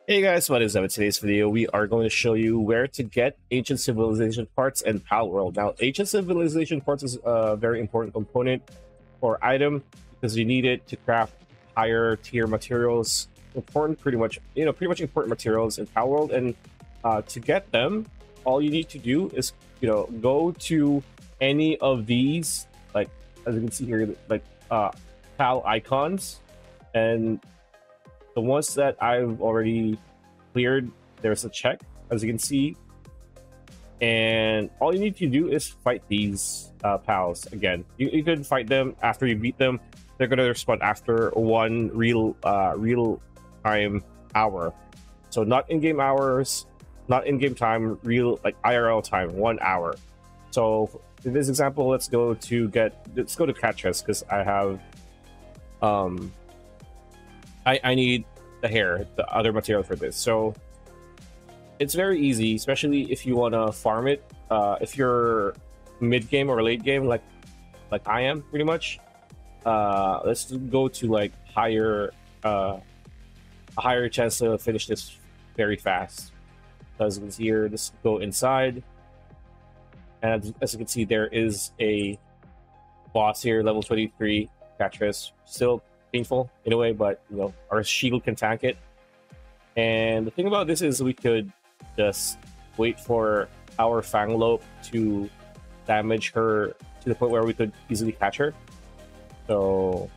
Hey guys, what is up? In today's video, we are going to show you where to get Ancient Civilization parts in Palworld. Now, Ancient Civilization parts is a very important component or item because you need it to craft higher tier materials. Important, pretty much important materials in Palworld. And to get them, all you need to do is, go to any of these, like as you can see here, like Pal icons, and the ones that I've already cleared, there's a check, as you can see. And all you need to do is fight these pals again. You can fight them after you beat them. They're going to respond after one real time hour. So not in-game hours, not in-game time, real like IRL time, 1 hour. So in this example, let's go to Catchess because I have I need the hair, the other material for this. So it's very easy, especially if you want to farm it. If you're mid-game or late game, like I am pretty much. Let's go to like a higher chance to finish this very fast. As you can see here, just go inside. And as you can see, there is a boss here, level 23, Catchess. Still painful in a way, but our shield can tank it. And the thing about this is we could just wait for our Fanglope to damage her to the point where we could easily catch her. So,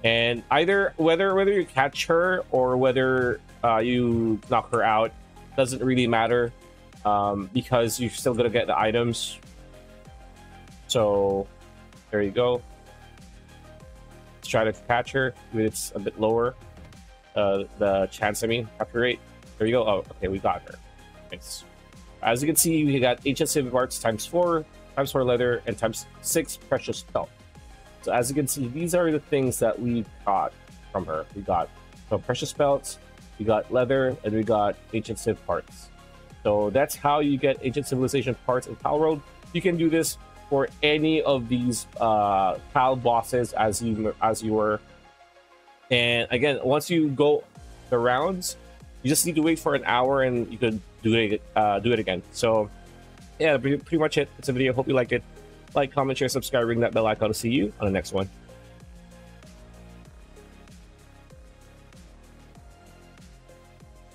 and either whether you catch her or whether you knock her out doesn't really matter, because you're still gonna get the items. So there you go. Let's try to catch her. It's a bit lower. The chance, capture rate. There you go. Oh, okay, we got her. Nice. As you can see, we got Ancient Civ parts ×4 leather, and ×6 precious pelt. So as you can see, these are the things that we got from her. We got some precious pelts, we got leather, and we got Ancient Civ parts. So that's how you get Ancient Civilization parts in Palworld. You can do this for any of these Pal bosses as you were. And again, once you go the rounds, you just need to wait for an hour and you could do it again. So yeah, pretty much it. It's a video. Hope you like it. Like, comment, share, subscribe, ring that bell icon to see you on the next one.